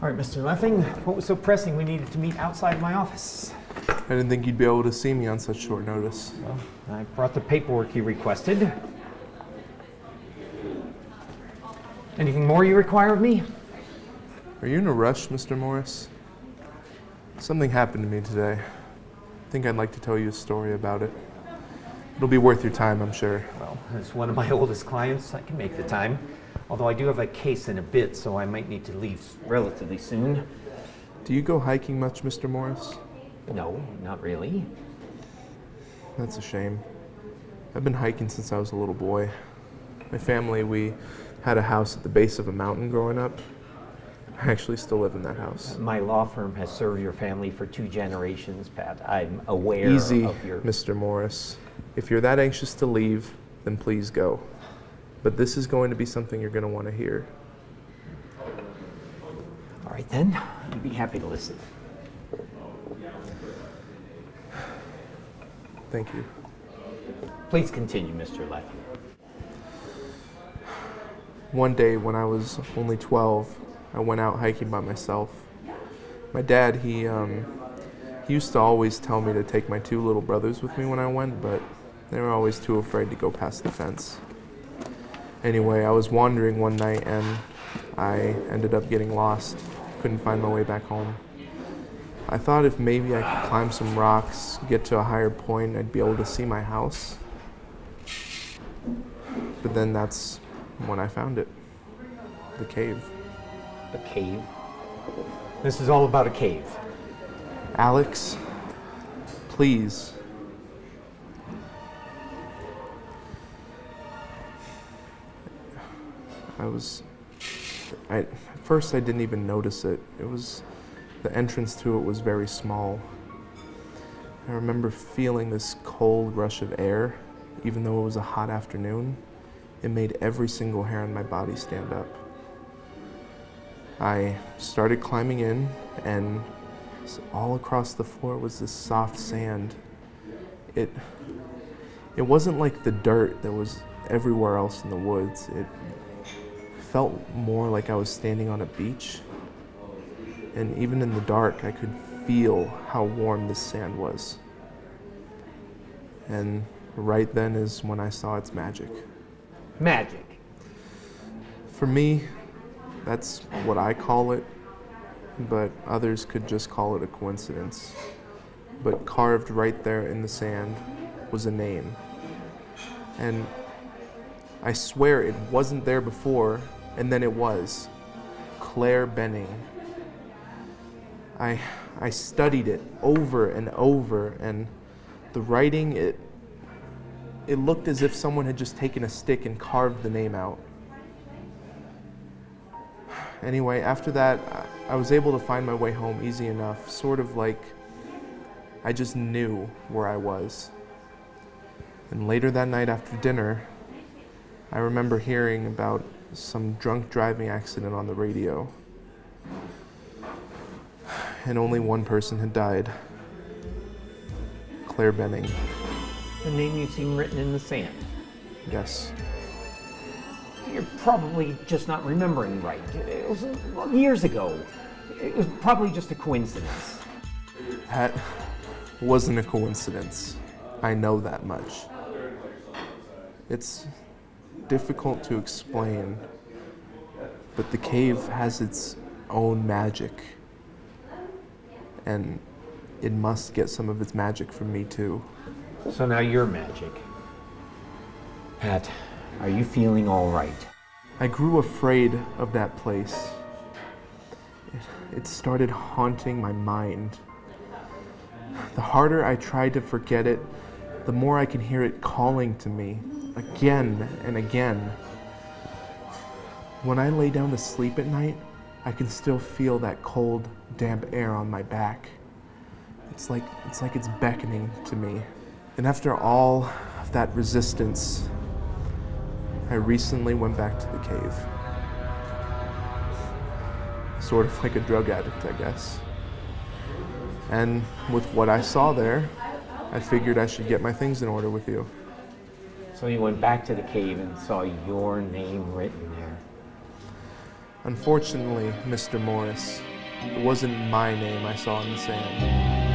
All right, Mr. Leffing, what was so pressing we needed to meet outside my office? I didn't think you'd be able to see me on such short notice. Well, I brought the paperwork you requested. Anything more you require of me? Are you in a rush, Mr. Morris? Something happened to me today. I think I'd like to tell you a story about it. It'll be worth your time, I'm sure. Well, as one of my oldest clients, I can make the time. Although I do have a case in a bit, so I might need to leave relatively soon. Do you go hiking much, Mr. Morris? No, not really. That's a shame. I've been hiking since I was a little boy. My family, we had a house at the base of a mountain growing up. I actually still live in that house. My law firm has served your family for 2 generations, Pat. I'm aware Easy, of your... Mr. Morris. If you're that anxious to leave, then please go. But this is going to be something you're going to want to hear. All right, then. I'd be happy to listen. Thank you. Please continue, Mr. Leffing. One day when I was only 12, I went out hiking by myself. My dad, he used to always tell me to take my 2 little brothers with me when I went, but they were always too afraid to go past the fence. Anyway, I was wandering one night and I ended up getting lost. Couldn't find my way back home. I thought if maybe I could climb some rocks, get to a higher point, I'd be able to see my house. But then that's when I found it. The cave. A cave? This is all about a cave. Alex, please. At first I didn't even notice it. The entrance to it was very small. I remember feeling this cold rush of air, even though it was a hot afternoon. It made every single hair on my body stand up. I started climbing in, and all across the floor was this soft sand. It wasn't like the dirt that was everywhere else in the woods. It felt more like I was standing on a beach. And even in the dark, I could feel how warm this sand was. And right then is when I saw its magic. Magic? For me, that's what I call it, but others could just call it a coincidence. But carved right there in the sand was a name. And I swear it wasn't there before, and then it was. Claire Benning. I studied it over and over, and the writing, it looked as if someone had just taken a stick and carved the name out. Anyway, after that, I was able to find my way home easy enough, sort of like I just knew where I was. And later that night after dinner, I remember hearing about some drunk driving accident on the radio. And only one person had died. Claire Benning. The name you've seen written in the sand. Yes. You're probably just not remembering right. It was years ago. It was probably just a coincidence. That wasn't a coincidence. I know that much. It's difficult to explain, but the cave has its own magic. And it must get some of its magic from me too. So now you're magic. Pat, are you feeling all right? I grew afraid of that place. It started haunting my mind. The harder I tried to forget it, the more I could hear it calling to me, again and again. When I lay down to sleep at night, I can still feel that cold, damp air on my back. It's like it's beckoning to me. And after all of that resistance, I recently went back to the cave. Sort of like a drug addict, I guess. And with what I saw there, I figured I should get my things in order with you. So you went back to the cave and saw your name written there. Unfortunately, Mr. Morris, It wasn't my name I saw in the sand.